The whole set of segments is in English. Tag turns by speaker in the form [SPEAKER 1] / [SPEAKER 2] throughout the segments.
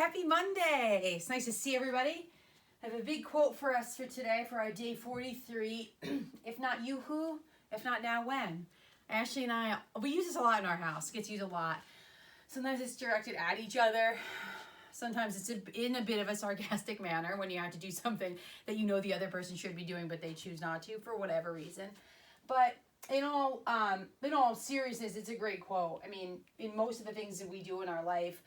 [SPEAKER 1] Happy Monday. It's nice to see everybody. I have a big quote for us for today for our day 43. If not you, who? If not now, when? Ashley and I, we use this a lot in our house. It gets used a lot. Sometimes it's directed at each other. Sometimes it's in a bit of a sarcastic manner when you have to do something that you know the other person should be doing, but they choose not to for whatever reason. But in all seriousness, it's a great quote. I mean, in most of the things that we do in our life,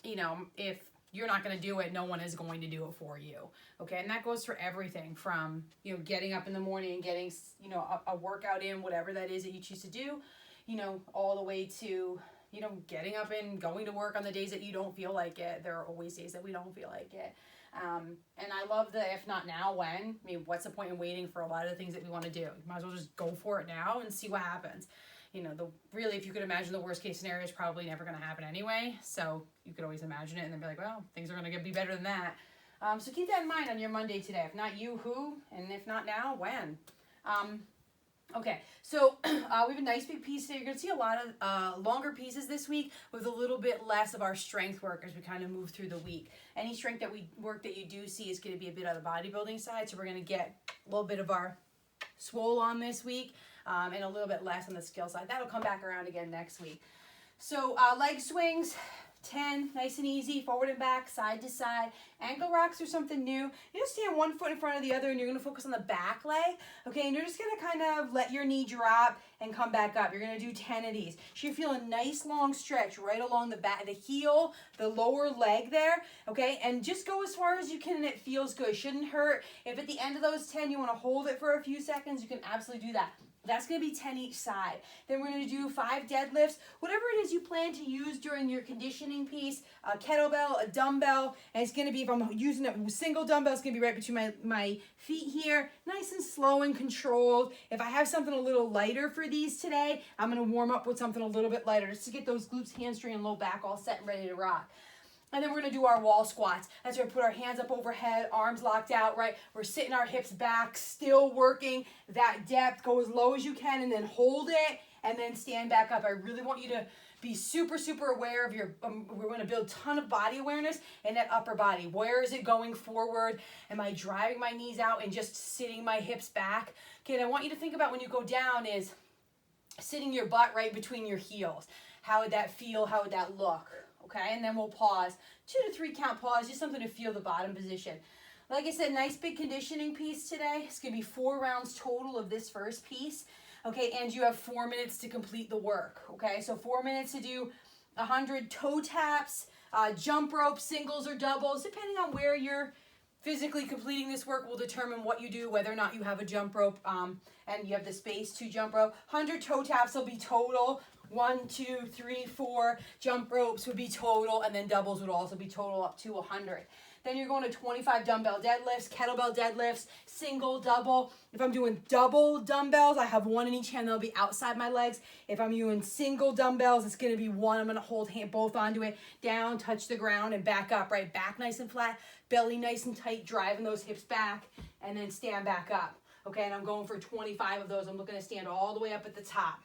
[SPEAKER 1] you know, if you're not going to do it, no one is going to do it for you. Okay. And that goes for everything from, you know, getting up in the morning and getting, you know, a workout in, whatever that is that you choose to do, you know, all the way to, you know, getting up and going to work on the days that you don't feel like it. There are always days that we don't feel like it. And I love the if not now, when. I mean, what's the point in waiting for a lot of the things that we want to do? You might as well just go for it now and see what happens. You know, really, if you could imagine the worst case scenario, is probably never going to happen anyway. So you could always imagine it and then be like, well, things are going to be better than that. So keep that in mind on your Monday today. If not you, who? And if not now, when? Okay, so we have a nice big piece today. You're going to see a lot of longer pieces this week with a little bit less of our strength work as we kind of move through the week. Any strength work that you do see is going to be a bit on the bodybuilding side. So we're going to get a little bit of our swole on this week. And a little bit less on the skill side. That'll come back around again next week. So leg swings, 10, nice and easy, forward and back, side to side. Ankle rocks are something new. You just stand one foot in front of the other and you're going to focus on the back leg. Okay, and you're just going to kind of let your knee drop and come back up. You're going to do 10 of these. So you feel a nice long stretch right along the back, the heel, the lower leg there. Okay, and just go as far as you can and it feels good. Shouldn't hurt. If at the end of those 10 you want to hold it for a few seconds, you can absolutely do that. That's going to be 10 each side. Then we're going to do 5 deadlifts. Whatever it is you plan to use during your conditioning piece, a kettlebell, a dumbbell, and it's going to be, if I'm using a single dumbbell, it's going to be right between my feet here, nice and slow and controlled. If I have something a little lighter for these today, I'm going to warm up with something a little bit lighter just to get those glutes, hamstring, and low back all set and ready to rock. And then we're going to do our wall squats. That's where we put our hands up overhead, arms locked out, right? We're sitting our hips back, still working that depth. Go as low as you can and then hold it and then stand back up. I really want you to be super, super aware of your, we're going to build a ton of body awareness in that upper body. Where is it going forward? Am I driving my knees out and just sitting my hips back? Okay, and I want you to think about when you go down is sitting your butt right between your heels. How would that feel? How would that look? Okay, and then we'll pause. 2 to 3 count pause, just something to feel the bottom position. Like I said, nice big conditioning piece today. It's going to be 4 rounds total of this first piece. Okay, and you have 4 minutes to complete the work. Okay, so 4 minutes to do 100 toe taps, jump rope, singles or doubles, depending on where you're physically completing this work will determine what you do, whether or not you have a jump rope and you have the space to jump rope. 100 toe taps will be total. 1, 2, 3, 4 jump ropes would be total, and then doubles would also be total up to 100. Then you're going to 25 dumbbell deadlifts, kettlebell deadlifts, single, double. If I'm doing double dumbbells, I have 1 in each hand. They'll be outside my legs. If I'm doing single dumbbells, it's going to be 1. I'm going to hold both onto it, down, touch the ground, and back up, right? Back nice and flat, belly nice and tight, driving those hips back, and then stand back up. Okay, and I'm going for 25 of those. I'm looking to stand all the way up at the top.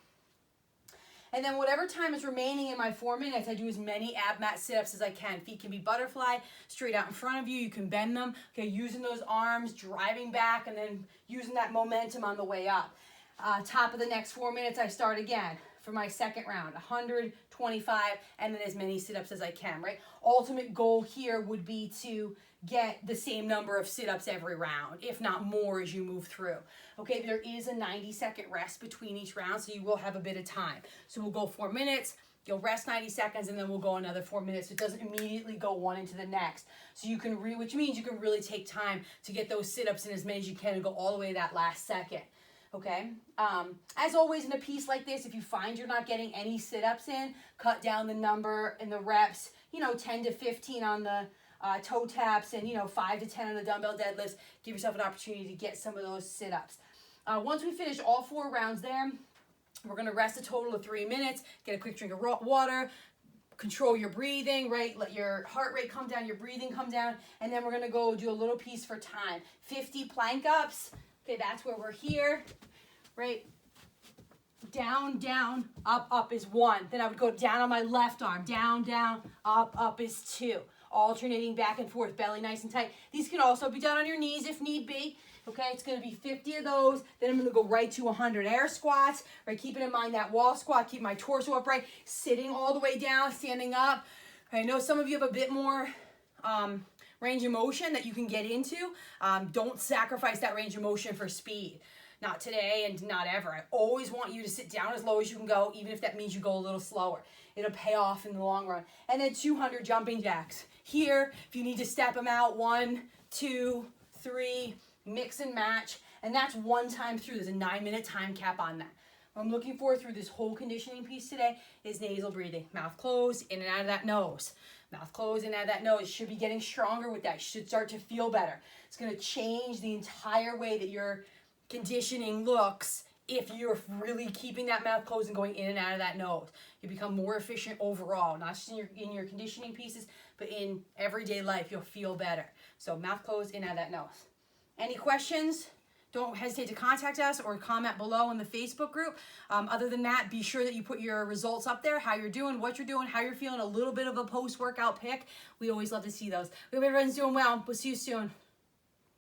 [SPEAKER 1] And then whatever time is remaining in my 4 minutes, I do as many ab mat sit-ups as I can. Feet can be butterfly, straight out in front of you. You can bend them. Okay, using those arms, driving back, and then using that momentum on the way up. Top of the next 4 minutes, I start again for my second round. 125, and then as many sit-ups as I can, right? Ultimate goal here would be to get the same number of sit-ups every round, if not more as you move through. Okay, there is a 90-second rest between each round, so you will have a bit of time. So we'll go 4 minutes, you'll rest 90 seconds, and then we'll go another 4 minutes. It doesn't immediately go one into the next. So you can, which means you can really take time to get those sit-ups in as many as you can and go all the way to that last second. Okay, as always in a piece like this, if you find you're not getting any sit-ups in, cut down the number and the reps, 10 to 15 on the toe taps and 5 to 10 on the dumbbell deadlifts. Give yourself an opportunity to get some of those sit-ups. Once we finish all 4 rounds there, we're going to rest a total of 3 minutes, get a quick drink of water, control your breathing, right? Let your heart rate come down, your breathing come down, and then we're going to go do a little piece for time. 50 plank ups. Okay, that's where we're here, right? down, down, up, up is 1. Then I would go down on my left arm, down, down, up is 2. Alternating back and forth, belly nice and tight. These can also be done on your knees if need be. Okay, it's going to be 50 of those. Then I'm going to go right to 100 air squats. Right, keeping in mind that wall squat, keep my torso upright, sitting all the way down, standing up. I know some of you have a bit more range of motion that you can get into. Don't sacrifice that range of motion for speed. Not today and not ever. I always want you to sit down as low as you can go, even if that means you go a little slower. It'll pay off in the long run. And then 200 jumping jacks. Here, if you need to step them out, 1, 2, 3, mix and match. And that's one time through. There's a 9-minute time cap on that. What I'm looking for through this whole conditioning piece today is nasal breathing. Mouth closed, in and out of that nose. Mouth closed, in and out of that nose. You should be getting stronger with that. You should start to feel better. It's going to change the entire way that your conditioning looks if you're really keeping that mouth closed and going in and out of that nose. You become more efficient overall, not just in your conditioning pieces, but in everyday life. You'll feel better. So mouth closed, in and out of that nose. Any questions? Don't hesitate to contact us or comment below in the Facebook group. Other than that, be sure that you put your results up there, how you're doing, what you're doing, how you're feeling, a little bit of a post-workout pic. We always love to see those. We hope everyone's doing well. We'll see you soon.